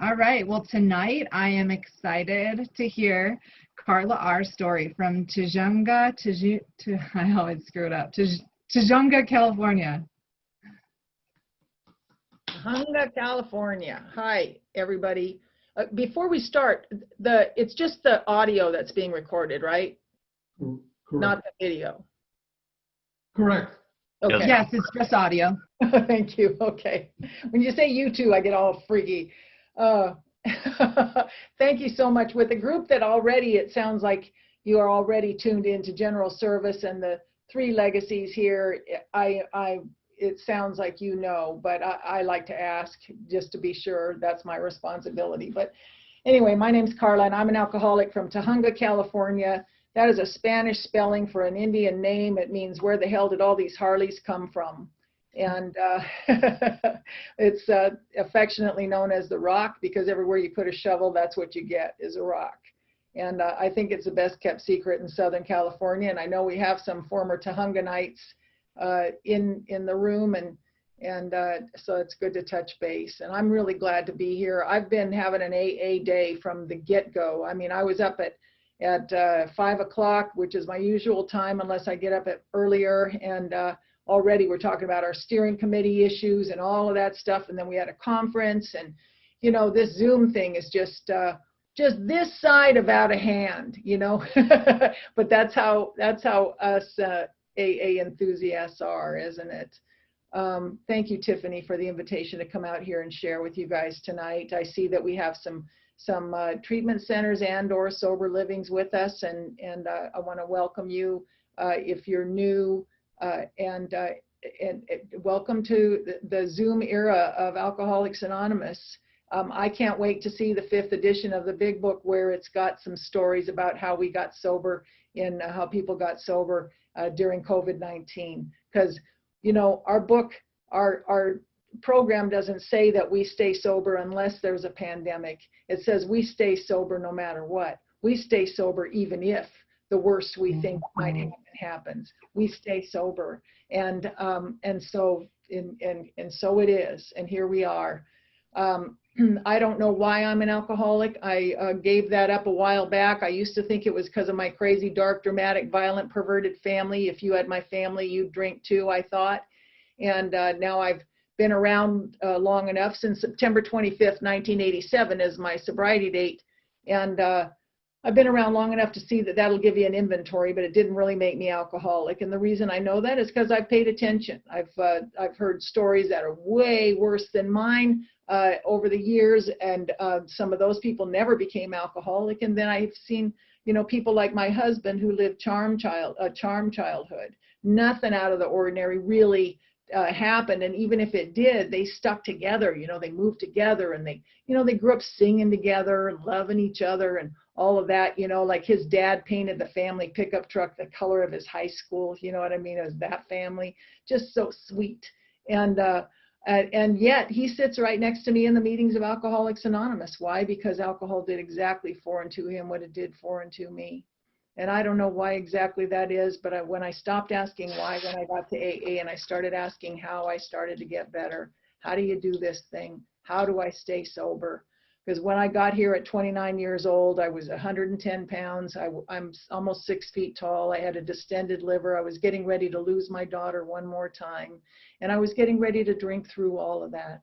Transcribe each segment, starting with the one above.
All right. Well, tonight I am excited to hear Carla R. story from I always screw it up, Tujunga, California. Hunga, California. Hi, everybody. Before we start, it's just the audio that's being recorded, right? Correct. Not the video. Correct. Okay. Yes, it's just audio. Thank you. Okay. When you say you two, I get all freaky. Uh, Thank you so much. With a group that already, it sounds like you are already tuned into general service and the three legacies here. It sounds like you know, but I like to ask just to be sure. That's my responsibility. But anyway, my name's Carla, and I'm an alcoholic from Tujunga, California. That is a Spanish spelling for an Indian name. It means where the hell did all these Harleys come from? And it's affectionately known as the Rock because everywhere you put a shovel, that's what you get is a rock. And I think it's the best kept secret in Southern California. And I know we have some former Tujunganites in the room, and so it's good to touch base. And I'm really glad to be here. I've been having an AA day from the get-go. I mean, I was up at 5 o'clock, which is my usual time unless I get up earlier, and already we're talking about our steering committee issues and all of that stuff. And then we had a conference, and you know, this Zoom thing is just this side of out of hand, you know. But that's how us AA enthusiasts are, isn't it? Thank you, Tiffany, for the invitation to come out here and share with you guys tonight. I see that we have some treatment centers and/or sober livings with us, and I want to welcome you if you're new. And welcome to the Zoom era of Alcoholics Anonymous. I can't wait to see the 5th edition of the big book, where it's got some stories about how we got sober and how people got sober during COVID-19. Because, you know, our book, our program doesn't say that we stay sober unless there's a pandemic. It says we stay sober no matter what. We stay sober even if the worst we think might happen happens. We stay sober, and so it is, and here we are. I don't know why I'm an alcoholic. I gave that up a while back. I used to think it was because of my crazy, dark, dramatic, violent, perverted family. If you had my family, you'd drink too, I thought. And now I've been around long enough. Since September 25th, 1987 is my sobriety date, and I've been around long enough to see that that'll give you an inventory, but it didn't really make me alcoholic. And the reason I know that is because I've paid attention. I've heard stories that are way worse than mine over the years, and some of those people never became alcoholic. And then I've seen, you know, people like my husband who lived a charmed childhood. Nothing out of the ordinary really happened, and even if it did, they stuck together. You know, they moved together, and they grew up singing together and loving each other and all of that. You know, like his dad painted the family pickup truck the color of his high school. You know what I mean? As that family, just so sweet. And yet he sits right next to me in the meetings of Alcoholics Anonymous. Why? Because alcohol did exactly for and to him what it did for and to me. And I don't know why exactly that is, but when I stopped asking why, when I got to AA, and I started asking how, I started to get better. How do you do this thing? How do I stay sober? Because when I got here at 29 years old, I was 110 pounds. I'm almost 6 feet tall. I had a distended liver. I was getting ready to lose my daughter one more time. And I was getting ready to drink through all of that.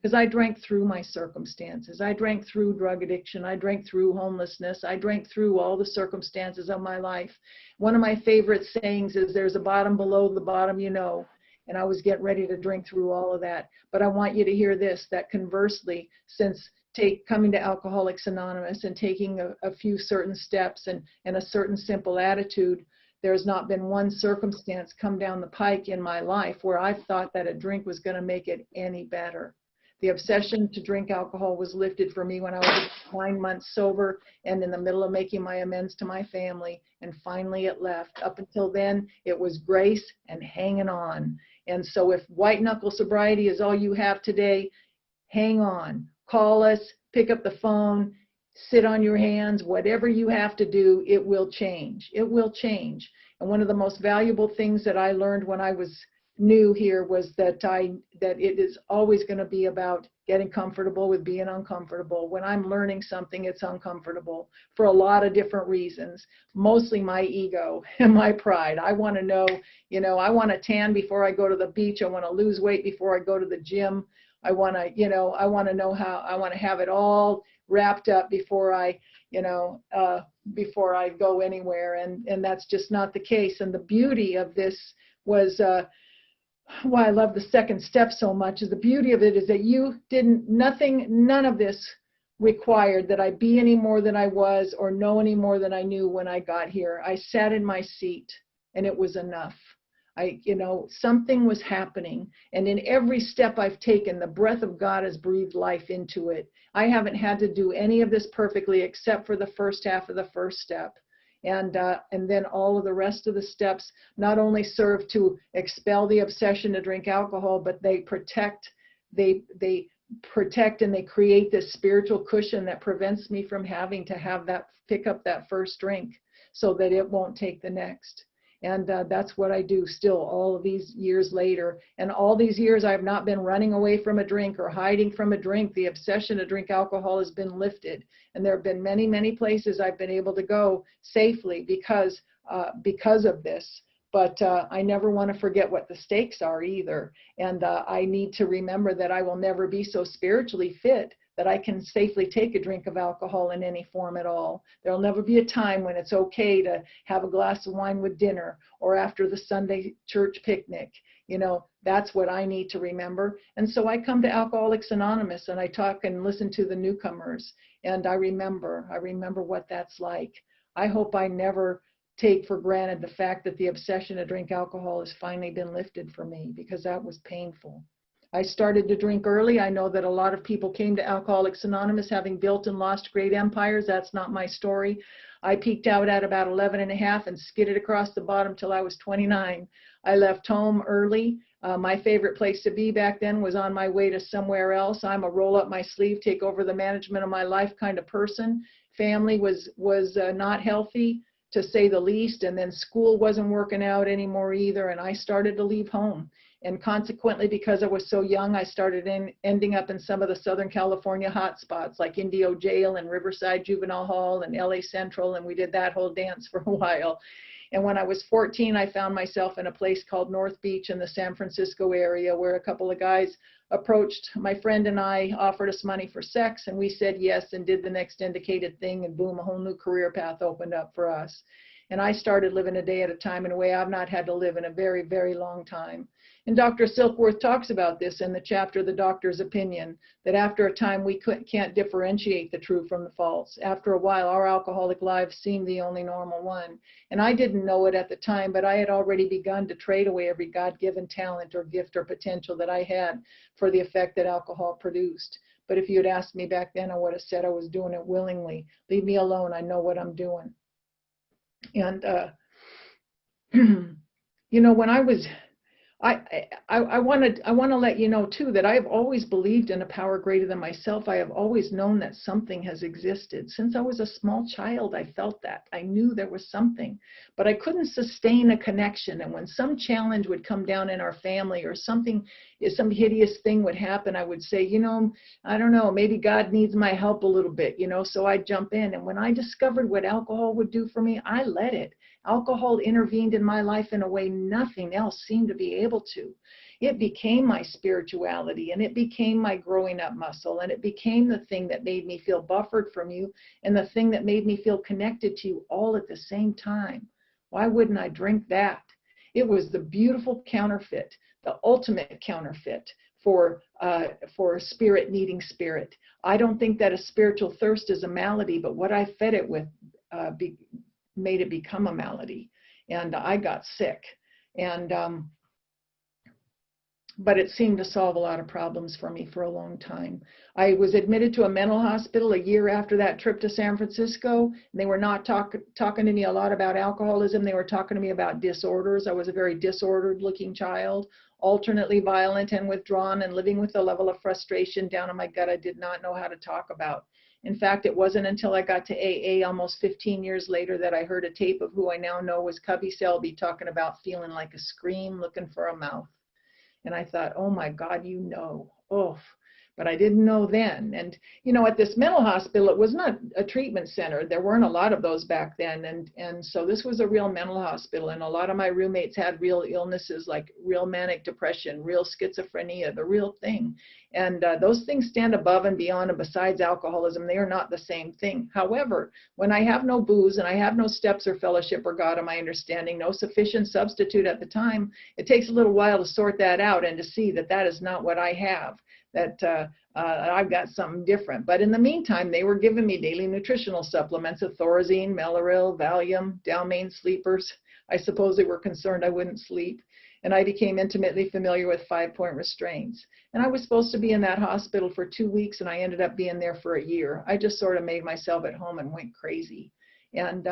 Because I drank through my circumstances. I drank through drug addiction. I drank through homelessness. I drank through all the circumstances of my life. One of my favorite sayings is, there's a bottom below the bottom, you know. And I was getting ready to drink through all of that. But I want you to hear this, that conversely, since coming to Alcoholics Anonymous and taking a few certain steps and a certain simple attitude, there's not been one circumstance come down the pike in my life where I've thought that a drink was going to make it any better. The obsession to drink alcohol was lifted for me when I was 9 months sober and in the middle of making my amends to my family, and finally it left. Up until then, it was grace and hanging on. And so if white knuckle sobriety is all you have today, hang on. Call us, pick up the phone, sit on your hands, whatever you have to do, it will change. It will change. And one of the most valuable things that I learned when I was new here was that it is always going to be about getting comfortable with being uncomfortable. When I'm learning something, it's uncomfortable for a lot of different reasons, mostly my ego and my pride. I want to know, I want to tan before I go to the beach. I want to lose weight before I go to the gym. I want to, I want to know how, I want to have it all wrapped up before I, before I go anywhere. And that's just not the case. And the beauty of this was, why I love the second step so much, is the beauty of it is that none of this required that I be any more than I was or know any more than I knew when I got here. I sat in my seat and it was enough. Something was happening, and in every step I've taken, the breath of God has breathed life into it. I haven't had to do any of this perfectly except for the first half of the first step. And then all of the rest of the steps not only serve to expel the obsession to drink alcohol, but they protect and they create this spiritual cushion that prevents me from having to pick up that first drink so that it won't take the next. And that's what I do still all of these years later. And all these years I've not been running away from a drink or hiding from a drink. The obsession to drink alcohol has been lifted. And there have been many, many places I've been able to go safely because of this. But I never want to forget what the stakes are either. And I need to remember that I will never be so spiritually fit that I can safely take a drink of alcohol in any form at all. There'll never be a time when it's okay to have a glass of wine with dinner or after the Sunday church picnic. That's what I need to remember. And so I come to Alcoholics Anonymous and I talk and listen to the newcomers. And I remember what that's like. I hope I never take for granted the fact that the obsession to drink alcohol has finally been lifted for me, because that was painful. I started to drink early. I know that a lot of people came to Alcoholics Anonymous having built and lost great empires. That's not my story. I peaked out at about 11 and a half and skidded across the bottom till I was 29. I left home early. My favorite place to be back then was on my way to somewhere else. I'm a roll up my sleeve, take over the management of my life kind of person. Family was not healthy, to say the least, and then school wasn't working out anymore either, and I started to leave home. And consequently, because I was so young, I started ending up in some of the Southern California hot spots like Indio Jail and Riverside Juvenile Hall and LA Central, and we did that whole dance for a while. And when I was 14, I found myself in a place called North Beach in the San Francisco area, where a couple of guys approached my friend and I, offered us money for sex, and we said yes and did the next indicated thing, and boom, a whole new career path opened up for us. And I started living a day at a time in a way I've not had to live in a very, very long time. And Dr. Silkworth talks about this in the chapter, The Doctor's Opinion, that after a time we can't differentiate the true from the false. After a while, our alcoholic lives seemed the only normal one. And I didn't know it at the time, but I had already begun to trade away every God-given talent or gift or potential that I had for the effect that alcohol produced. But if you had asked me back then, I would have said I was doing it willingly. Leave me alone. I know what I'm doing. And, when I was, I want to let you know too that I have always believed in a power greater than myself. I have always known that something has existed. Since I was a small child, I felt that. I knew there was something, but I couldn't sustain a connection. And when some challenge would come down in our family or some hideous thing would happen, I would say, I don't know, maybe God needs my help a little bit, so I'd jump in. And when I discovered what alcohol would do for me, I let it. Alcohol intervened in my life in a way nothing else seemed to be able to. It became my spirituality, and it became my growing up muscle, and it became the thing that made me feel buffered from you and the thing that made me feel connected to you all at the same time. Why wouldn't I drink that? It was the beautiful counterfeit, the ultimate counterfeit for spirit needing spirit. I don't think that a spiritual thirst is a malady, but what I fed it with made it become a malady, and I got sick. And but it seemed to solve a lot of problems for me for a long time. I was admitted to a mental hospital a year after that trip to San Francisco, and they were not talking to me a lot about alcoholism. They were talking to me about disorders. I was a very disordered looking child, alternately violent and withdrawn, and living with a level of frustration down in my gut I did not know how to talk about. In fact, it wasn't until I got to AA almost 15 years later that I heard a tape of who I now know was Cubby Selby talking about feeling like a scream looking for a mouth. And I thought, oh my God, Oh, but I didn't know then. And, you know, at this mental hospital, it was not a treatment center. There weren't a lot of those back then. And so this was a real mental hospital. And a lot of my roommates had real illnesses like real manic depression, real schizophrenia, the real thing. And those things stand above and beyond and besides alcoholism. They are not the same thing. However, when I have no booze and I have no steps or fellowship or God, in my understanding, no sufficient substitute at the time, it takes a little while to sort that out and to see that that is not what I have. That I've got something different. But in the meantime, they were giving me daily nutritional supplements of Thorazine, Mellaril, Valium, Dalmane sleepers. I suppose they were concerned I wouldn't sleep. And I became intimately familiar with 5-point restraints. And I was supposed to be in that hospital for 2 weeks, and I ended up being there for a year. I just sort of made myself at home and went crazy. And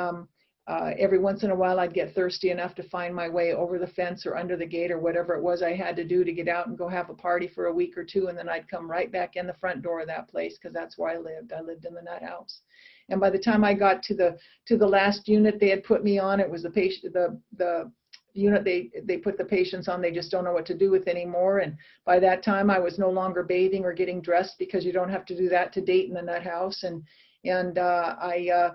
every once in a while, I'd get thirsty enough to find my way over the fence or under the gate or whatever it was I had to do to get out and go have a party for a week or two. And then I'd come right back in the front door of that place because that's where I lived. I lived in the nut house. And by the time I got to the last unit they had put me on, it was the unit they put the patients on they just don't know what to do with anymore. And by that time, I was no longer bathing or getting dressed because you don't have to do that to date in the nut house. And I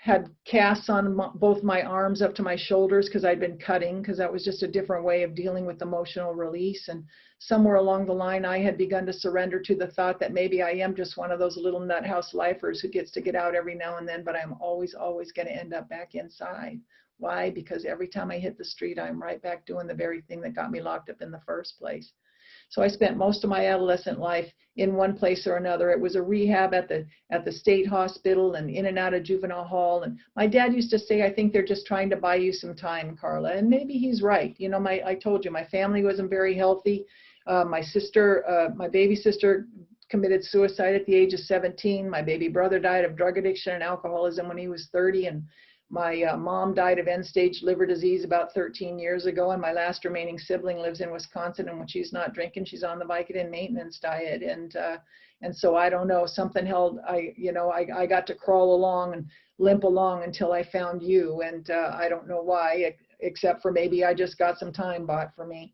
had casts on both my arms up to my shoulders because I'd been cutting, because that was just a different way of dealing with emotional release. And somewhere along the line, I had begun to surrender to the thought that maybe I am just one of those little nut house lifers who gets to get out every now and then, but I'm always going to end up back inside. Why? Because every time I hit the street, I'm right back doing the very thing that got me locked up in the first place. So I spent most of my adolescent life in one place or another. It was a rehab at the state hospital and in and out of juvenile hall. And my dad used to say, I think they're just trying to buy you some time, Carla. And maybe he's right. You know, I told you, my family wasn't very healthy. My baby sister committed suicide at the age of 17. My baby brother died of drug addiction and alcoholism when he was 30. And my mom died of end-stage liver disease about 13 years ago, and my last remaining sibling lives in Wisconsin, and when she's not drinking, she's on the Vicodin maintenance diet. And so I don't know, something held, I got to crawl along and limp along until I found you, and I don't know why, except for maybe I just got some time bought for me.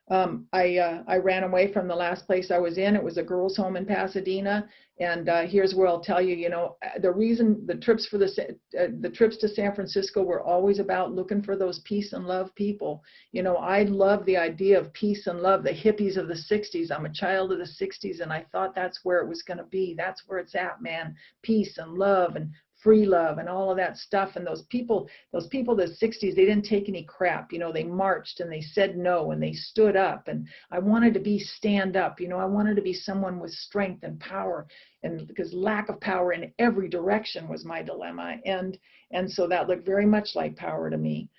I ran away from the last place I was in. It was a girls' home in Pasadena. And here's where I'll tell you, you know, the reason the trips to San Francisco were always about looking for those peace and love people. You know, I love the idea of peace and love, the hippies of the 60s. I'm a child of the 60s, and I thought that's where it was going to be. That's where it's at, man. Peace and love and free love and all of that stuff. And those people of the 60s, they didn't take any crap. You know, they marched and they said no and they stood up. And I wanted to be stand up. You know, I wanted to be someone with strength and power, and because lack of power in every direction was my dilemma. And so that looked very much like power to me.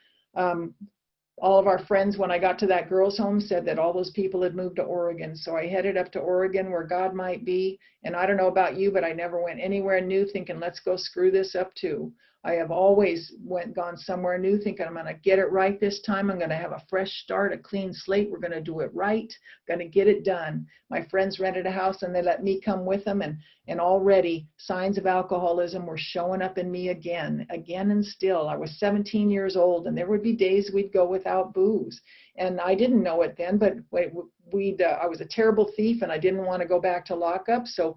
All of our friends, when I got to that girls' home, said that all those people had moved to Oregon. So I headed up to Oregon where God might be. And I don't know about you, but I never went anywhere new thinking, let's go screw this up too. I have always gone somewhere new thinking, I'm going to get it right this time. I'm going to have a fresh start, a clean slate. We're going to do it right. Going to get it done. My friends rented a house and they let me come with them. And already signs of alcoholism were showing up in me again and still. I was 17 years old, and there would be days we'd go without booze. And I didn't know it then, but I was a terrible thief and I didn't want to go back to lockup. So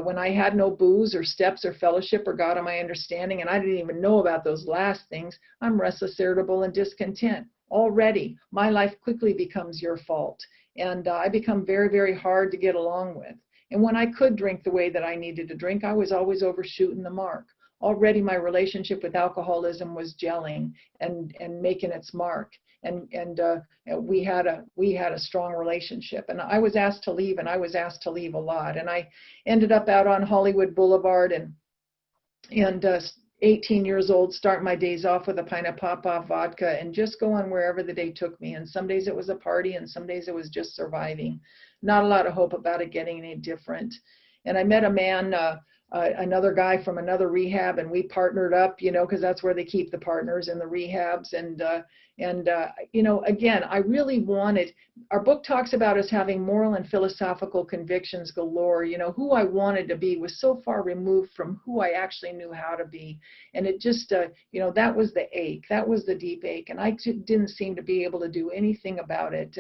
when I had no booze or steps or fellowship or God on my understanding, and I didn't even know about those last things, I'm restless, irritable, and discontent. Already, my life quickly becomes your fault. And I become very, very hard to get along with. And when I could drink the way that I needed to drink, I was always overshooting the mark. Already my relationship with alcoholism was gelling and making its mark. And we had a strong relationship. And I was asked to leave, and I was asked to leave a lot. And I ended up out on Hollywood Boulevard and 18 years old, start my days off with a pint of Pop-Off vodka and just going wherever the day took me. And some days it was a party, and some days it was just surviving. Not a lot of hope about it getting any different. And I met a man, another guy from another rehab, and we partnered up, you know, because that's where they keep the partners in the rehabs. And you know, again, I really wanted, our book talks about us having moral and philosophical convictions galore. You know, who I wanted to be was so far removed from who I actually knew how to be. And it just, you know, that was the ache. That was the deep ache. And I didn't seem to be able to do anything about it.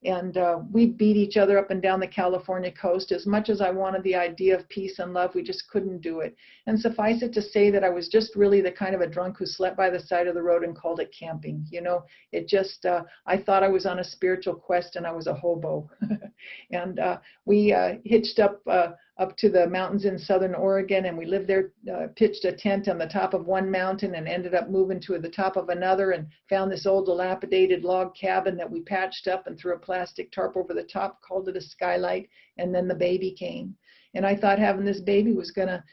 And we beat each other up and down the California coast. As much as I wanted the idea of peace and love, we just couldn't do it. And suffice it to say that I was just really the kind of a drunk who slept by the side of the road and called it camping. You know, it just, I thought I was on a spiritual quest and I was a hobo. And we hitched up to the mountains in southern Oregon, and we lived there, pitched a tent on the top of one mountain and ended up moving to the top of another, and found this old dilapidated log cabin that we patched up and threw a plastic tarp over the top, called it a skylight, and then the baby came. And I thought having this baby was gonna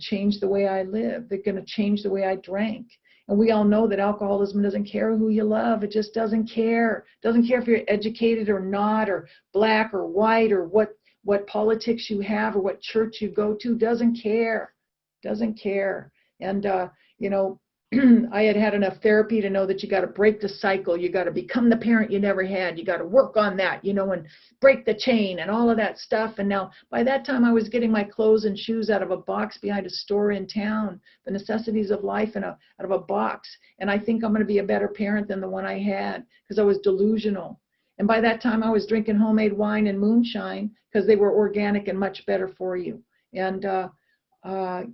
change the way I lived. They're gonna change the way I drank. And we all know that alcoholism doesn't care who you love. It just doesn't care. It doesn't care if you're educated or not, or black or white, or what politics you have, or what church you go to. Doesn't care. And you know, I had enough therapy to know that you got to break the cycle. You got to become the parent you never had. You got to work on that, you know, and break the chain and all of that stuff. And now by that time I was getting my clothes and shoes out of a box behind a store in town, the necessities of life out of a box. And I think I'm going to be a better parent than the one I had, because I was delusional. And by that time I was drinking homemade wine and moonshine because they were organic and much better for you. And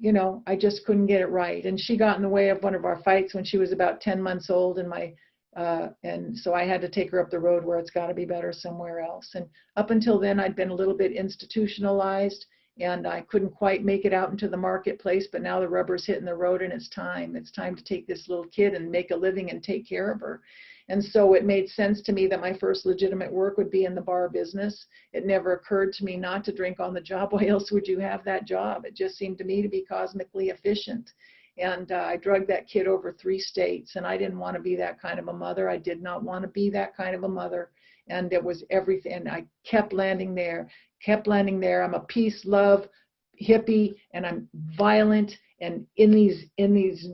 you know, I just couldn't get it right. And she got in the way of one of our fights when she was about 10 months old, and so I had to take her up the road where it's got to be better somewhere else. And up until then, I'd been a little bit institutionalized, and I couldn't quite make it out into the marketplace, but now the rubber's hitting the road, and it's time to take this little kid and make a living and take care of her. And so it made sense to me that my first legitimate work would be in the bar business. It never occurred to me not to drink on the job. Why else would you have that job? It just seemed to me to be cosmically efficient. And I drugged that kid over 3 states, and I didn't want to be that kind of a mother. I did not want to be that kind of a mother. And it was everything. And I kept landing there. I'm a peace, love hippie, and I'm violent, and in these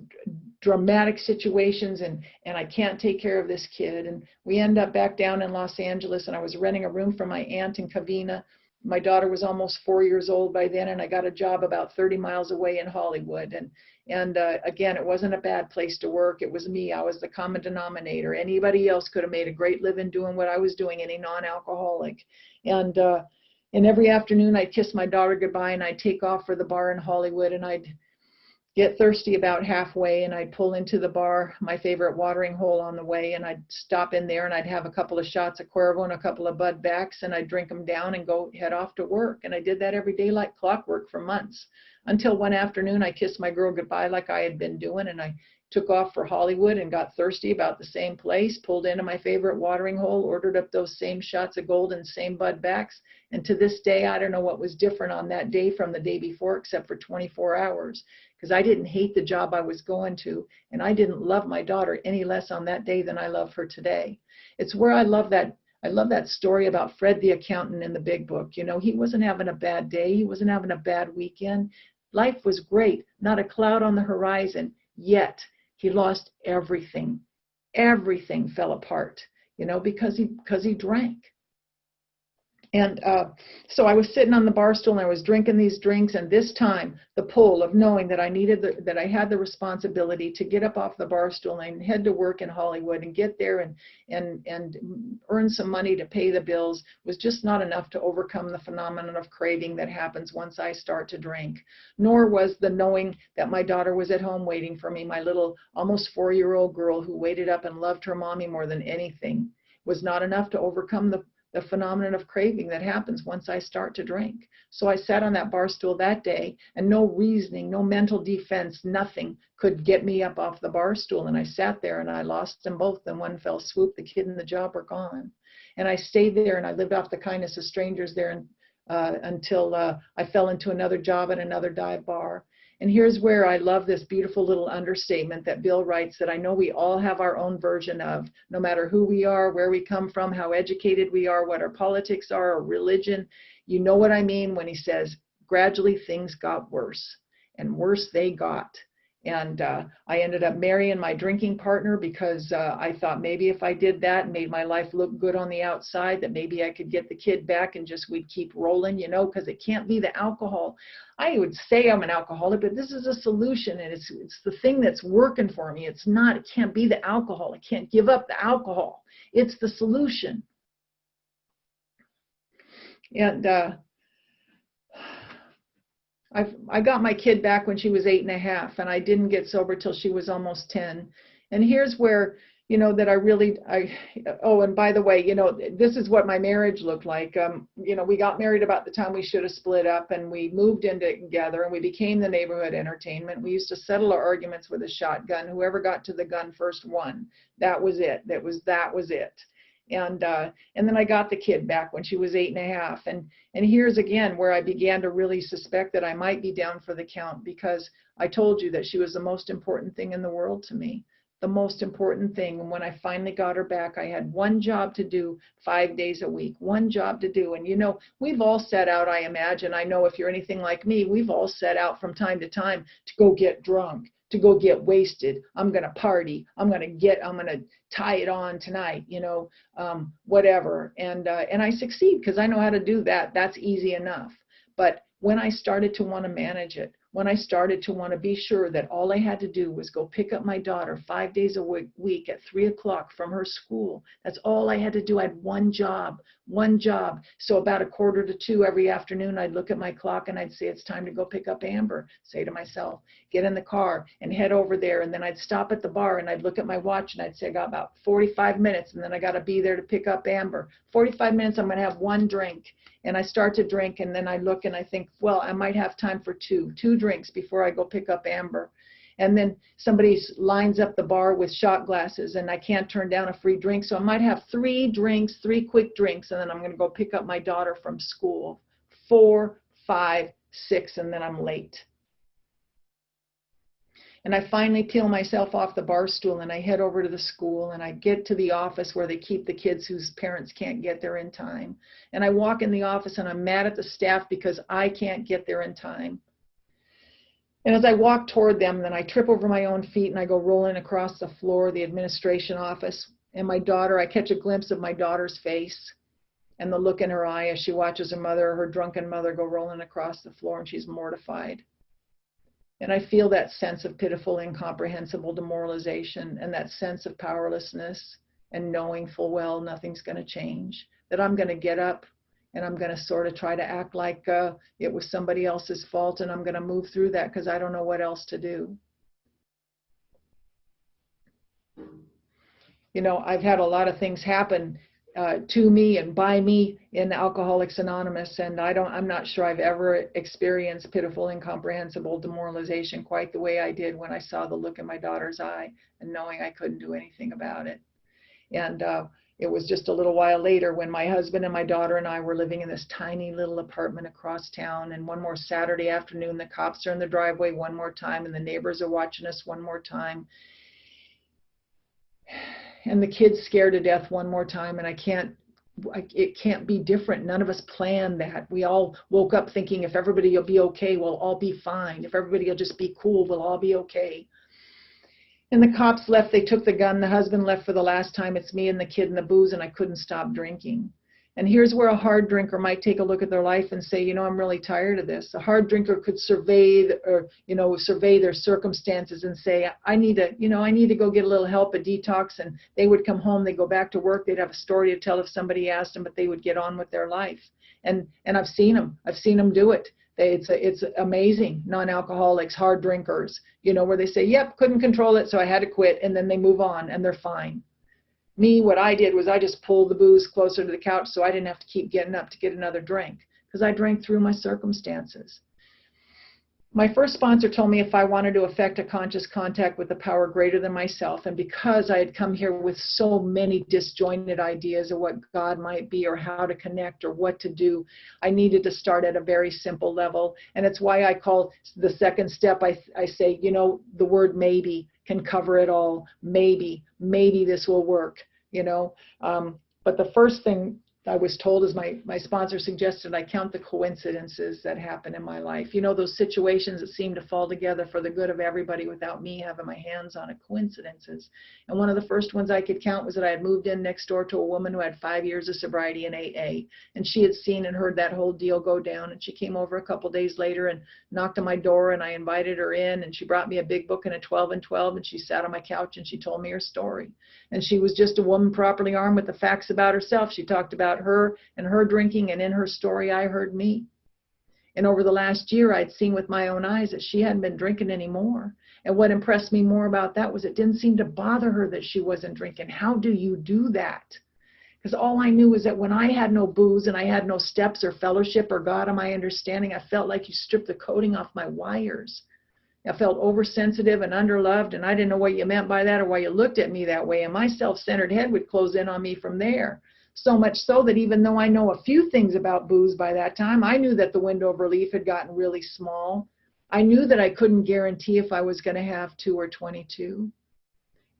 dramatic situations, and I can't take care of this kid. And we end up back down in Los Angeles, and I was renting a room for my aunt in Covina. My daughter was almost 4 years old by then, and I got a job about 30 miles away in Hollywood. And again, it wasn't a bad place to work. It was me. I was the common denominator. Anybody else could have made a great living doing what I was doing, any non-alcoholic. And every afternoon I'd kiss my daughter goodbye, and I'd take off for the bar in Hollywood, and I'd get thirsty about halfway, and I'd pull into the bar, my favorite watering hole, on the way, and I'd stop in there, and I'd have a couple of shots of Cuervo and a couple of Bud Backs, and I'd drink them down and go head off to work. And I did that every day like clockwork for months, until one afternoon I kissed my girl goodbye like I had been doing, and I took off for Hollywood and got thirsty about the same place, pulled into my favorite watering hole, ordered up those same shots of gold and same Bud Backs. And to this day, I don't know what was different on that day from the day before, except for 24 hours, because I didn't hate the job I was going to, and I didn't love my daughter any less on that day than I love her today. It's where I love that story about Fred the accountant in the Big Book. You know, he wasn't having a bad day. He wasn't having a bad weekend. Life was great, not a cloud on the horizon, yet he lost everything. Everything fell apart, you know, because he drank. And so I was sitting on the bar stool, and I was drinking these drinks, and this time the pull of knowing that that I had the responsibility to get up off the bar stool and head to work in Hollywood and get there and earn some money to pay the bills was just not enough to overcome the phenomenon of craving that happens once I start to drink. Nor was the knowing that my daughter was at home waiting for me, my little almost 4-year-old girl who waited up and loved her mommy more than anything, was not enough to overcome the phenomenon of craving that happens once I start to drink. So I sat on that bar stool that day, and no reasoning, no mental defense, nothing could get me up off the bar stool. And I sat there, and I lost them both in one fell swoop. The kid and the job were gone. And I stayed there, and I lived off the kindness of strangers there until I fell into another job at another dive bar. And here's where I love this beautiful little understatement that Bill writes, that I know we all have our own version of, no matter who we are, where we come from, how educated we are, what our politics are, our religion. You know what I mean when he says, gradually things got worse, and worse they got. And I ended up marrying my drinking partner because I thought maybe if I did that and made my life look good on the outside, that maybe I could get the kid back and just we'd keep rolling, you know, because it can't be the alcohol. I would say I'm an alcoholic, but this is a solution, and it's the thing that's working for me. It's not, it can't be the alcohol. I can't give up the alcohol. It's the solution. And I got my kid back when she was 8.5, and I didn't get sober till she was almost 10. And here's where, that oh, and by the way, this is what my marriage looked like. We got married about the time we should have split up, and we moved in together, and we became the neighborhood entertainment. We used to settle our arguments with a shotgun. Whoever got to the gun first won. That was it. That was it. And then I got the kid back when she was 8.5. And here's again where I began to really suspect that I might be down for the count, because I told you that she was the most important thing in the world to me, the most important thing. And when I finally got her back, I had one job to do 5 days a week, one job to do. And we've all set out, I imagine, I know if you're anything like me, we've all set out from time to time to go get drunk, to go get wasted. I'm going to party. I'm going to tie it on tonight, whatever. And I succeed because I know how to do that. That's easy enough. But when I started to want to manage it, when I started to want to be sure that all I had to do was go pick up my daughter 5 days a week at 3 o'clock from her school. That's all I had to do. I had one job. So about 1:45 every afternoon, I'd look at my clock and I'd say, it's time to go pick up Amber. Say to myself, get in the car and head over there. And then I'd stop at the bar and I'd look at my watch and I'd say, I got about 45 minutes and then I got to be there to pick up Amber. 45 minutes, I'm going to have one drink. And I start to drink, and then I look and I think, well, I might have time for two drinks before I go pick up Amber. And then somebody lines up the bar with shot glasses, and I can't turn down a free drink. So I might have 3 drinks, 3 quick drinks, and then I'm going to go pick up my daughter from school. 4, 5, 6, and then I'm late. And I finally peel myself off the bar stool and I head over to the school and I get to the office where they keep the kids whose parents can't get there in time. And I walk in the office and I'm mad at the staff because I can't get there in time. And as I walk toward them, then I trip over my own feet and I go rolling across the floor of the administration office. And my daughter, I catch a glimpse of my daughter's face and the look in her eye as she watches her drunken mother, go rolling across the floor, and she's mortified. And I feel that sense of pitiful, incomprehensible demoralization and that sense of powerlessness and knowing full well nothing's going to change, that I'm going to get up and I'm going to sort of try to act like it was somebody else's fault, and I'm going to move through that because I don't know what else to do. I've had a lot of things happen to me and by me in Alcoholics Anonymous, and I'm not sure I've ever experienced pitiful, incomprehensible demoralization quite the way I did when I saw the look in my daughter's eye and knowing I couldn't do anything about it. And it was just a little while later when my husband and my daughter and I were living in this tiny little apartment across town, and one more Saturday afternoon, the cops are in the driveway one more time, and the neighbors are watching us one more time. And the kid's scared to death one more time, and it can't be different. None of us planned that. We all woke up thinking if everybody will be okay, we'll all be fine. If everybody will just be cool, we'll all be okay. And the cops left, they took the gun, the husband left for the last time. It's me and the kid and the booze, and I couldn't stop drinking. And here's where a hard drinker might take a look at their life and say, I'm really tired of this. A hard drinker could survey their circumstances and say, I need to go get a little help, a detox. And they would come home, they'd go back to work, they'd have a story to tell if somebody asked them, but they would get on with their life. And I've seen them do it. It's amazing. Non-alcoholics, hard drinkers, where they say, yep, couldn't control it, so I had to quit. And then they move on and they're fine. Me, what I did was I just pulled the booze closer to the couch so I didn't have to keep getting up to get another drink, because I drank through my circumstances. My first sponsor told me if I wanted to effect a conscious contact with a power greater than myself, and because I had come here with so many disjointed ideas of what God might be or how to connect or what to do, I needed to start at a very simple level. And it's why I call the second step, I say, the word maybe can cover it all. Maybe this will work, But the first thing I was told, as my sponsor suggested, I count the coincidences that happen in my life. Those situations that seem to fall together for the good of everybody without me having my hands on it, coincidences. And one of the first ones I could count was that I had moved in next door to a woman who had 5 years of sobriety in AA. And she had seen and heard that whole deal go down. And she came over a couple days later and knocked on my door, and I invited her in, and she brought me a big book and a 12 and 12, and she sat on my couch and she told me her story. And she was just a woman properly armed with the facts about herself. She talked about about her and her drinking, and in her story I heard me. And over the last year, I'd seen with my own eyes that she hadn't been drinking anymore. And what impressed me more about that was it didn't seem to bother her that she wasn't drinking. How do you do that? Because all I knew was that when I had no booze and I had no steps or fellowship or God on my understanding, I felt like you stripped the coating off my wires. I felt oversensitive and underloved, and I didn't know what you meant by that or why you looked at me that way. And my self-centered head would close in on me from there. So much so that even though I know a few things about booze by that time, I knew that the window of relief had gotten really small. I knew that I couldn't guarantee if I was going to have 2 or 22.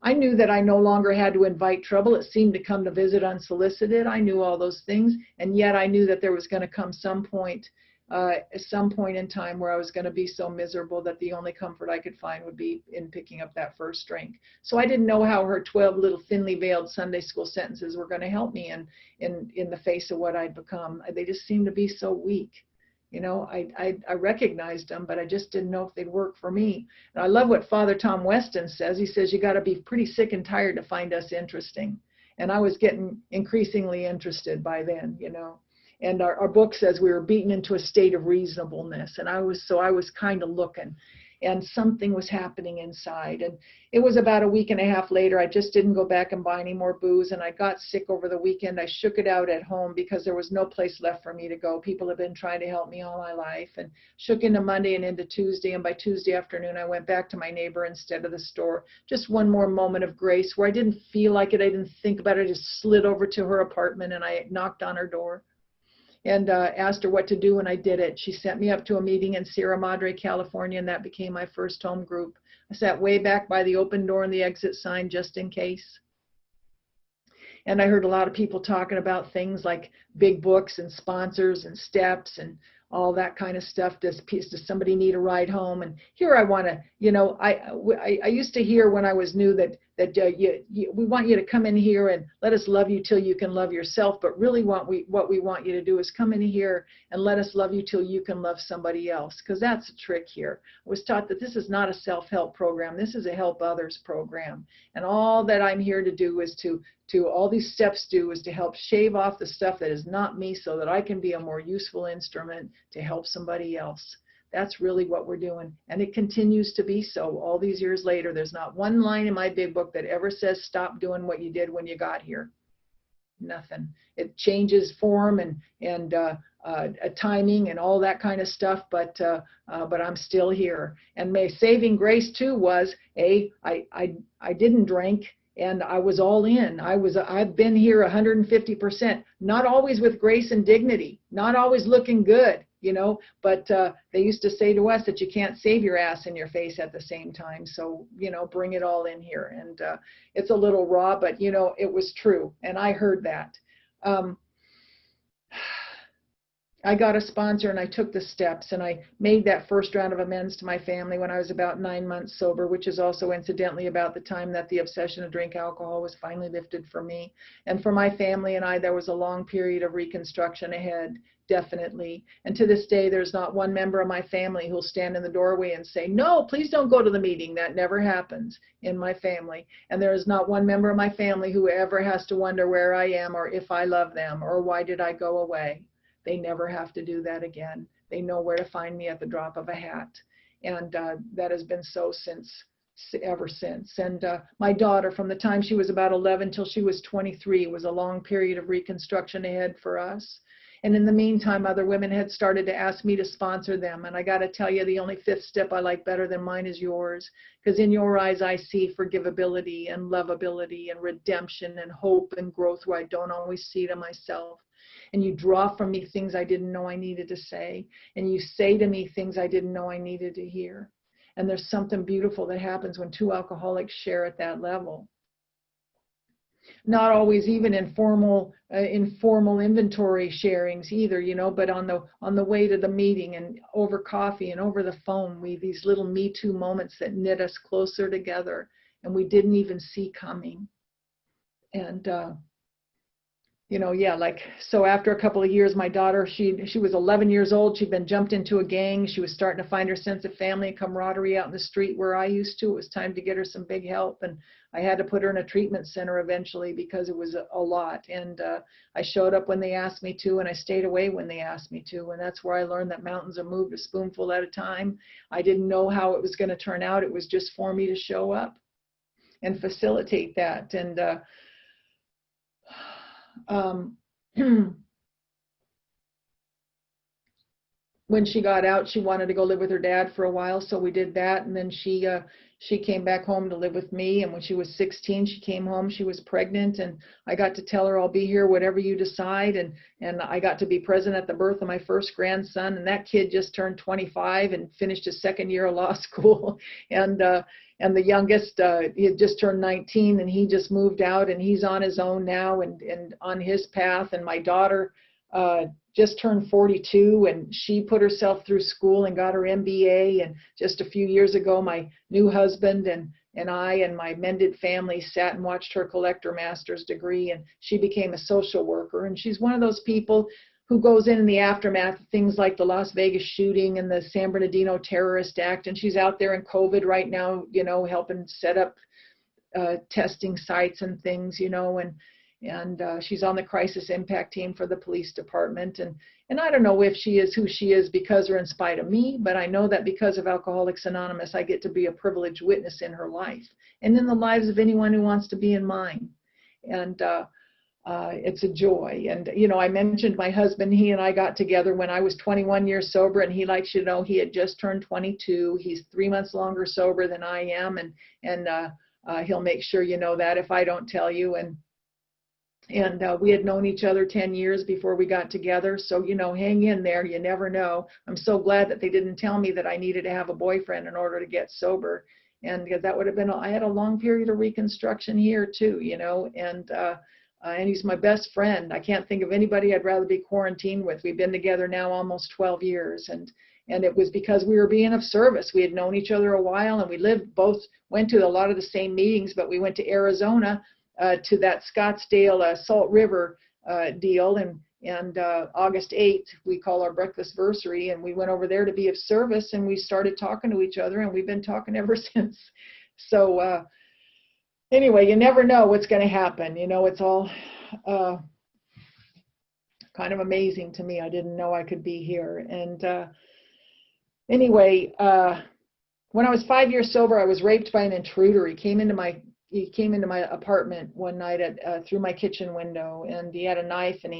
I knew that I no longer had to invite trouble. It seemed to come to visit unsolicited. I knew all those things, and yet I knew that there was going to come some point in time where I was going to be so miserable that the only comfort I could find would be in picking up that first drink. So I didn't know how her 12 little thinly veiled Sunday school sentences were going to help me in the face of what I'd become. They just seemed to be so weak. You know, I recognized them, but I just didn't know if they'd work for me. And I love what Father Tom Weston says. He says, you got to be pretty sick and tired to find us interesting. And I was getting increasingly interested by then, you know. And our book says we were beaten into a state of reasonableness. And I was kind of looking, and something was happening inside. And it was about a week and a half later. I just didn't go back and buy any more booze. And I got sick over the weekend. I shook it out at home because there was no place left for me to go. People have been trying to help me all my life, and shook into Monday and into Tuesday. And by Tuesday afternoon, I went back to my neighbor instead of the store. Just one more moment of grace where I didn't feel like it. I didn't think about it. I just slid over to her apartment and I knocked on her door and asked her what to do, and I did it. She sent me up to a meeting in Sierra Madre, California, and that became my first home group. I sat way back by the open door and the exit sign just in case. And I heard a lot of people talking about things like big books and sponsors and steps and all that kind of stuff. Does somebody need a ride home? And here I want to, you know, I used to hear when I was new that we want you to come in here and let us love you till you can love yourself. But really what we want you to do is come in here and let us love you till you can love somebody else. Because that's the trick here. I was taught that this is not a self-help program. This is a help others program. And all that I'm here to do is to all these steps do is to help shave off the stuff that is not me so that I can be a more useful instrument to help somebody else. That's really what we're doing. And it continues to be so all these years later. There's not one line in my big book that ever says stop doing what you did when you got here. Nothing. It changes form and timing and all that kind of stuff, but I'm still here. And my saving grace too was I didn't drink. And I was all in. I've been here 150%, not always with grace and dignity, not always looking good, you know, but they used to say to us that you can't save your ass and your face at the same time. So, you know, bring it all in here. And it's a little raw, but, you know, it was true. And I heard that. I got a sponsor and I took the steps and I made that first round of amends to my family when I was about 9 months sober, which is also incidentally about the time that the obsession to drink alcohol was finally lifted for me. And for my family and I, there was a long period of reconstruction ahead, definitely. And to this day, there's not one member of my family who'll stand in the doorway and say, no, please don't go to the meeting. That never happens in my family. And there is not one member of my family who ever has to wonder where I am or if I love them or why did I go away. They never have to do that again. They know where to find me at the drop of a hat. And that has been so ever since. And my daughter, from the time she was about 11 till she was 23, was a long period of reconstruction ahead for us. And in the meantime, other women had started to ask me to sponsor them. And I got to tell you, the only fifth step I like better than mine is yours. Because in your eyes, I see forgivability and lovability and redemption and hope and growth where I don't always see to myself. And you draw from me things I didn't know I needed to say. And you say to me things I didn't know I needed to hear. And there's something beautiful that happens when two alcoholics share at that level. Not always even informal inventory sharings either, you know, but on the way to the meeting and over coffee and over the phone, these little Me Too moments that knit us closer together and we didn't even see coming. And Yeah, like, so after a couple of years, my daughter, she was 11 years old. She'd been jumped into a gang. She was starting to find her sense of family and camaraderie out in the street where I used to. It was time to get her some big help, and I had to put her in a treatment center eventually because it was a lot. And I showed up when they asked me to, and I stayed away when they asked me to. And that's where I learned that mountains are moved a spoonful at a time. I didn't know how it was going to turn out. It was just for me to show up and facilitate that. And um, when she got out, she wanted to go live with her dad for a while, so we did that. And then she came back home to live with me. And when she was 16, she came home. She was pregnant, and I got to tell her, "I'll be here, whatever you decide." And I got to be present at the birth of my first grandson. And that kid just turned 25 and finished his second year of law school. And the youngest, he had just turned 19, and he just moved out, and he's on his own now and on his path. And my daughter just turned 42, and she put herself through school and got her MBA. And just a few years ago, my new husband and I and my mended family sat and watched her collect her master's degree, and she became a social worker. And she's one of those people who goes in the aftermath of things like the Las Vegas shooting and the San Bernardino terrorist act. And she's out there in COVID right now, helping set up testing sites and things, and she's on the crisis impact team for the police department. And I don't know if she is who she is because or in spite of me, but I know that because of Alcoholics Anonymous, I get to be a privileged witness in her life and in the lives of anyone who wants to be in mine. And it's a joy. And, I mentioned my husband. He and I got together when I was 21 years sober, and he likes you to know he had just turned 22. He's 3 months longer sober than I am, and he'll make sure you know that if I don't tell you. And we had known each other 10 years before we got together. So, hang in there. You never know. I'm so glad that they didn't tell me that I needed to have a boyfriend in order to get sober. And because that would have been, I had a long period of reconstruction here too, and he's my best friend. I can't think of anybody I'd rather be quarantined with. We've been together now almost 12 years. And it was because we were being of service. We had known each other a while, and we went to a lot of the same meetings, but we went to Arizona to that Scottsdale Salt River deal, and August 8th we call our breakfastversary, and we went over there to be of service, and we started talking to each other, and we've been talking ever since. So anyway, you never know what's going to happen. It's all kind of amazing to me. I didn't know I could be here. And anyway, when I was 5 years sober, I was raped by an intruder. He came into my apartment one night through my kitchen window, and he had a knife, and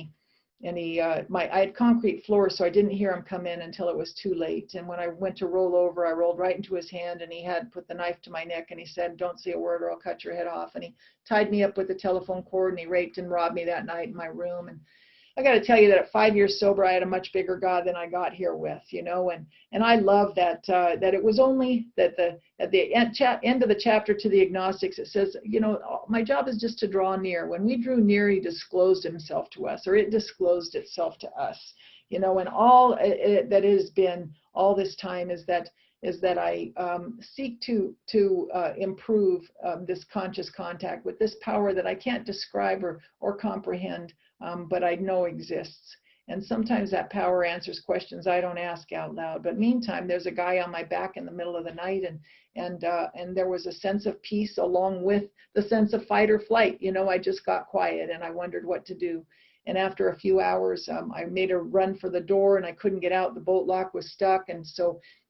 I had concrete floors, so I didn't hear him come in until it was too late. And when I went to roll over, I rolled right into his hand, and he had put the knife to my neck, and he said, "Don't say a word or I'll cut your head off." And he tied me up with a telephone cord, and he raped and robbed me that night in my room. And I got to tell you that at 5 years sober, I had a much bigger God than I got here with, and I love that it was only that at the end of the chapter to the agnostics, it says, my job is just to draw near. When we drew near, he disclosed himself to us, or it disclosed itself to us, and all that has been all this time is that I seek to improve this conscious contact with this power that I can't describe or comprehend, but I know exists. And sometimes that power answers questions I don't ask out loud. But meantime, there's a guy on my back in the middle of the night, and there was a sense of peace along with the sense of fight or flight. I just got quiet, and I wondered what to do. And after a few hours, I made a run for the door, and I couldn't get out. The bolt lock was stuck, and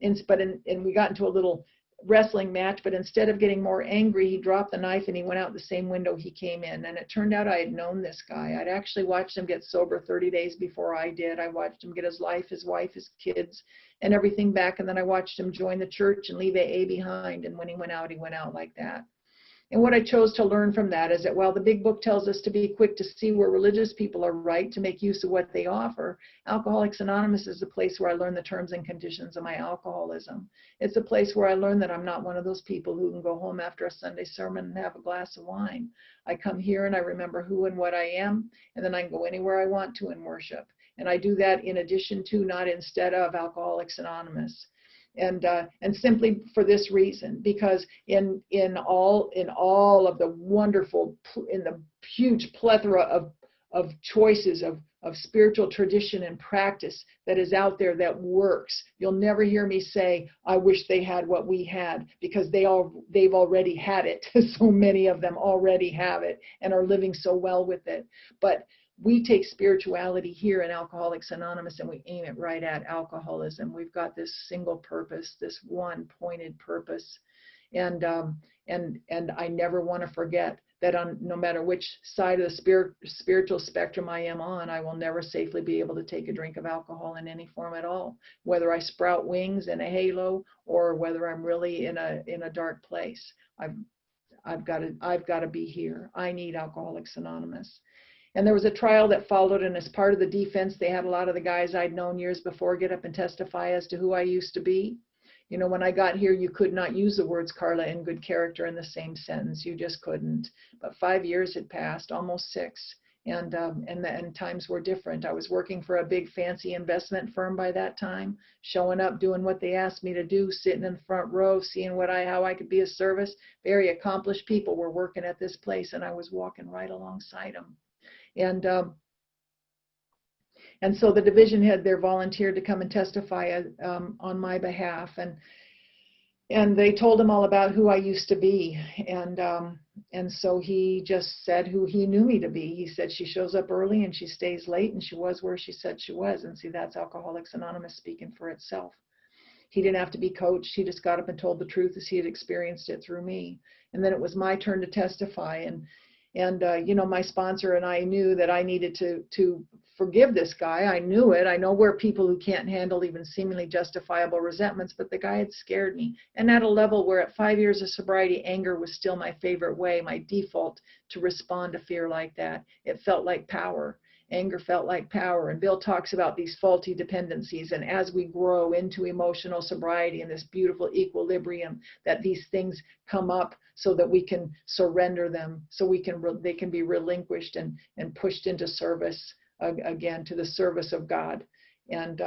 we got into a little wrestling match. But instead of getting more angry, he dropped the knife and he went out the same window he came in. And it turned out I had known this guy. I'd actually watched him get sober 30 days before I did. I watched him get his life, his wife, his kids, and everything back. And then I watched him join the church and leave AA behind. And when he went out like that. And what I chose to learn from that is that while the big book tells us to be quick to see where religious people are right to make use of what they offer, Alcoholics Anonymous is the place where I learn the terms and conditions of my alcoholism. It's a place where I learn that I'm not one of those people who can go home after a Sunday sermon and have a glass of wine. I come here and I remember who and what I am, and then I can go anywhere I want to in worship. And I do that in addition to, not instead of, Alcoholics Anonymous. And simply for this reason, because in all of the wonderful, in the huge plethora choices of spiritual tradition and practice that is out there that works. You'll never hear me say, I wish they had what we had, because they've already had it. So many of them already have it and are living so well with it. But we take spirituality here in Alcoholics Anonymous and we aim it right at alcoholism. We've got this single purpose, this one pointed purpose. And I never want to forget that on no matter which side of the spiritual spectrum I am on, I will never safely be able to take a drink of alcohol in any form at all, whether I sprout wings in a halo or whether I'm really in a dark place. I've got to be here. I need Alcoholics Anonymous. And there was a trial that followed, and as part of the defense, they had a lot of the guys I'd known years before get up and testify as to who I used to be. You know, when I got here, you could not use the words Carla and good character in the same sentence. You just couldn't. But 5 years had passed, almost 6, and times were different. I was working for a big fancy investment firm by that time, showing up, doing what they asked me to do, sitting in the front row, seeing how I could be of service. Very accomplished people were working at this place, and I was walking right alongside them. And so the division head there volunteered to come and testify on my behalf, and they told him all about who I used to be, and so he just said who he knew me to be. He said, she shows up early and she stays late, and she was where she said she was. And see, that's Alcoholics Anonymous speaking for itself. He didn't have to be coached. He just got up and told the truth as he had experienced it through me. And then it was my turn to testify, and you know, my sponsor and I knew that I needed to forgive this guy. I knew it. I know we're people who can't handle even seemingly justifiable resentments, but the guy had scared me. And at a level where at 5 years of sobriety, anger was still my favorite way, my default to respond to fear like that. It felt like power. Anger felt like power. And Bill talks about these faulty dependencies. And as we grow into emotional sobriety and this beautiful equilibrium, that these things come up so that we can surrender them, so they can be relinquished and pushed into service again, to the service of God. And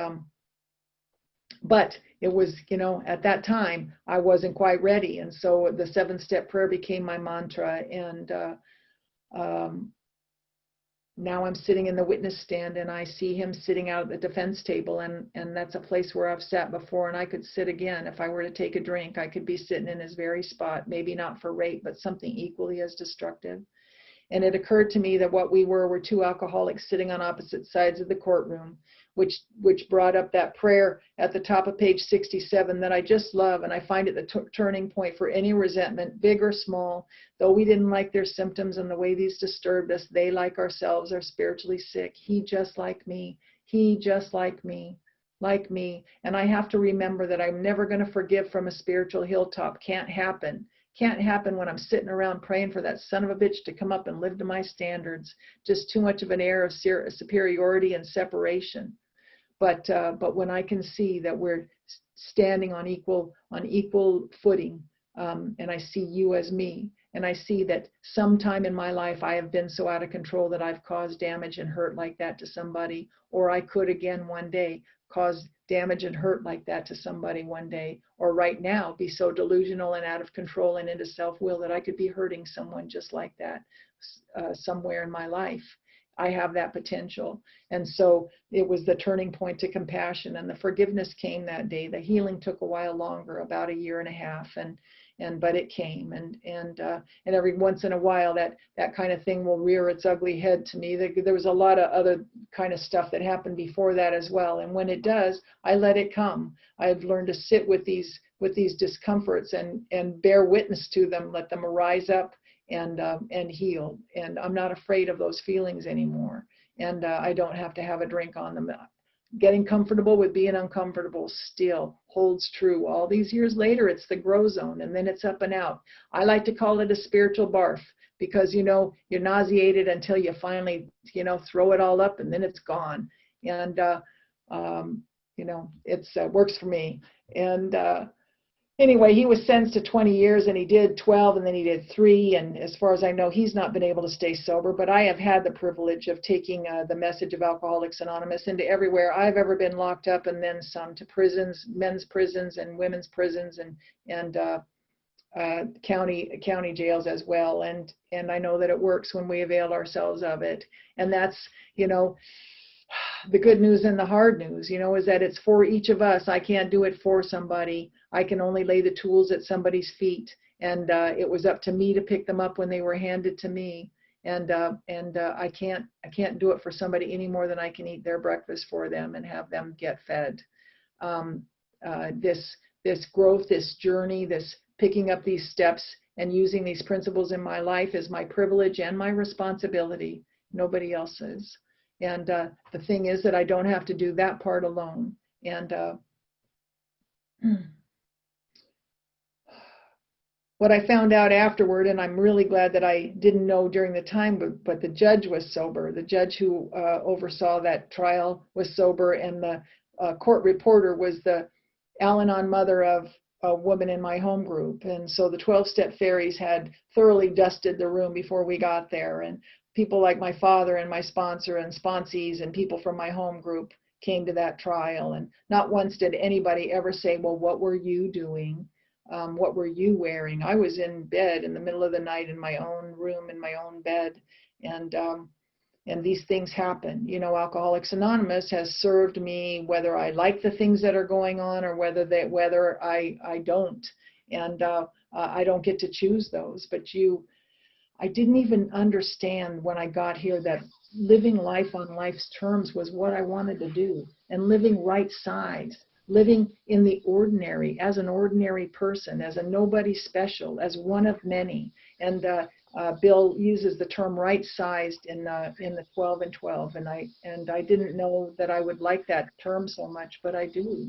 but it was, you know, at that time I wasn't quite ready, and so the 7-step prayer became my mantra. And now I'm sitting in the witness stand, and I see him sitting out at the defense table, and that's a place where I've sat before, and I could sit again. If I were to take a drink, I could be sitting in his very spot, maybe not for rape, but something equally as destructive. And it occurred to me that what we were two alcoholics sitting on opposite sides of the courtroom, which brought up that prayer at the top of page 67 that I just love. And I find it the turning point for any resentment, big or small. Though we didn't like their symptoms and the way these disturbed us, they, like ourselves, are spiritually sick. He just like me. He just like me. Like me. And I have to remember that I'm never going to forgive from a spiritual hilltop. Can't happen. Can't happen when I'm sitting around praying for that son of a bitch to come up and live to my standards. Just too much of an air of superiority and separation. But when I can see that we're standing on equal footing, and I see you as me, and I see that sometime in my life I have been so out of control that I've caused damage and hurt like that to somebody, or I could again one day cause damage and hurt like that to somebody one day, or right now be so delusional and out of control and into self-will that I could be hurting someone just like that somewhere in my life. I have that potential. And so it was the turning point to compassion, and the forgiveness came that day. The healing took a while longer, about 1.5 years, but it came, and every once in a while that kind of thing will rear its ugly head to me. There was a lot of other kind of stuff that happened before that as well, and when it does, I let it come. I've learned to sit with these discomforts and bear witness to them, let them arise up and heal. And I'm not afraid of those feelings anymore, and I don't have to have a drink on them. Getting comfortable with being uncomfortable still holds true. All these years later, it's the grow zone, and then it's up and out. I like to call it a spiritual barf, because, you know, you're nauseated until you finally, you know, throw it all up, and then it's gone. And, you know, it's works for me. And anyway, he was sentenced to 20 years, and he did 12, and then he did 3. And as far as I know, he's not been able to stay sober. But I have had the privilege of taking the message of Alcoholics Anonymous into everywhere I've ever been locked up, and then some, to prisons, men's prisons and women's prisons, and county jails as well. And I know that it works when we avail ourselves of it. And that's, the good news and the hard news, is that it's for each of us. I can't do it for somebody. I can only lay the tools at somebody's feet. And it was up to me to pick them up when they were handed to me. And I can't do it for somebody any more than I can eat their breakfast for them and have them get fed. This growth, this journey, this picking up these steps and using these principles in my life is my privilege and my responsibility, nobody else's. And the thing is that I don't have to do that part alone. And what I found out afterward, and I'm really glad that I didn't know during the time, but the judge was sober. The judge who oversaw that trial was sober, and the court reporter was the Al-Anon mother of a woman in my home group. And so the 12-step fairies had thoroughly dusted the room before we got there. And people like my father and my sponsor and sponsees and people from my home group came to that trial. And not once did anybody ever say, well, what were you doing? What were you wearing? I was in bed in the middle of the night in my own room, in my own bed. And these things happen. Alcoholics Anonymous has served me whether I like the things that are going on or whether I don't. And I don't get to choose those. But I didn't even understand when I got here that living life on life's terms was what I wanted to do, and living right size, living in the ordinary, as an ordinary person, as a nobody special, as one of many. And Bill uses the term right-sized in the 12 and 12, and I didn't know that I would like that term so much, but I do.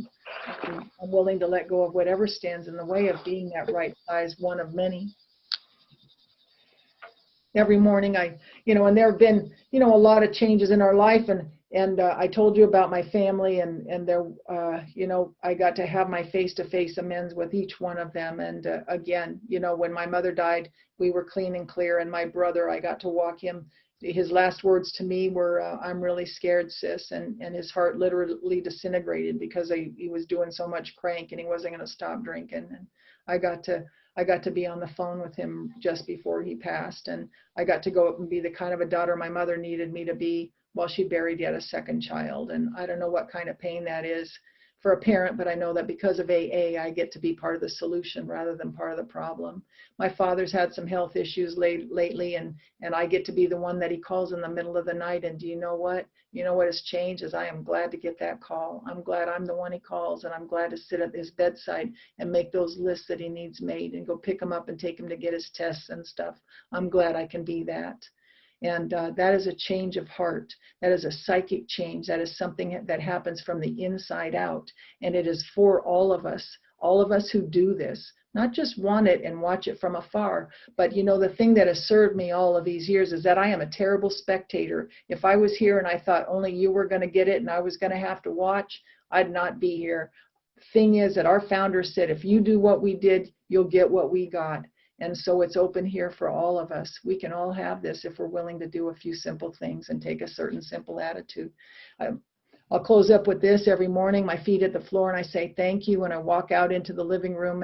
I'm willing to let go of whatever stands in the way of being that right-sized one of many. Every morning and there have been, a lot of changes in our life, and I told you about my family, and there, I got to have my face-to-face amends with each one of them. And again, when my mother died, we were clean and clear, and my brother, I got to walk him. His last words to me were, I'm really scared, sis, and his heart literally disintegrated because he was doing so much crank and he wasn't going to stop drinking. And I got to be on the phone with him just before he passed, and I got to go up and be the kind of a daughter my mother needed me to be while she buried yet a second child. And I don't know what kind of pain that is for a parent, but I know that because of AA, I get to be part of the solution rather than part of the problem. My father's had some health issues lately, and I get to be the one that he calls in the middle of the night. And do you know what? You know what has changed is I am glad to get that call. I'm glad I'm the one he calls, and I'm glad to sit at his bedside and make those lists that he needs made and go pick him up and take him to get his tests and stuff. I'm glad I can be that. And that is a change of heart. That is a psychic change. That is something that happens from the inside out. And it is for all of us who do this, not just want it and watch it from afar. But the thing that has served me all of these years is that I am a terrible spectator. If I was here and I thought only you were going to get it and I was going to have to watch, I'd not be here. Thing is that our founder said, if you do what we did, you'll get what we got. And so it's open here for all of us. We can all have this if we're willing to do a few simple things and take a certain simple attitude. I'll close up with this every morning, my feet at the floor, and I say thank you. And I walk out into the living room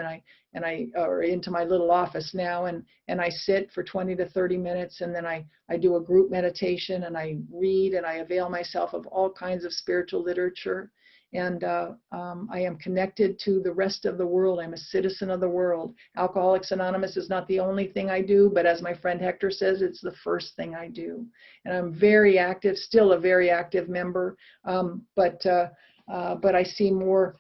or into my little office now, and I sit for 20 to 30 minutes, and then I do a group meditation, and I read, and I avail myself of all kinds of spiritual literature. And I am connected to the rest of the world. I'm a citizen of the world. Alcoholics Anonymous is not the only thing I do, but as my friend Hector says, it's the first thing I do. And I'm very active, still a very active member, but I see more.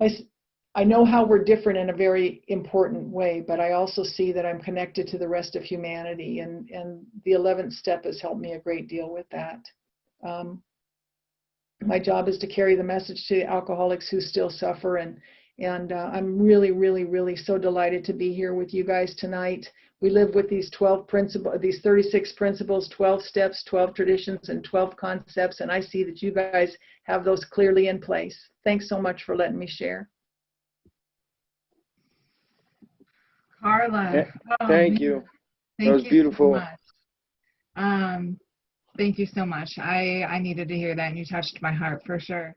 I know how we're different in a very important way, but I also see that I'm connected to the rest of humanity, and the 11th step has helped me a great deal with that. My job is to carry the message to alcoholics who still suffer, and I'm really, really, really so delighted to be here with you guys tonight. We live with these 36 principles, 12 steps, 12 traditions, and 12 concepts, and I see that you guys have those clearly in place. Thanks so much for letting me share. Carla. Thank you. Thank that was you beautiful. So much. Thank you so much. I needed to hear that, and you touched my heart for sure.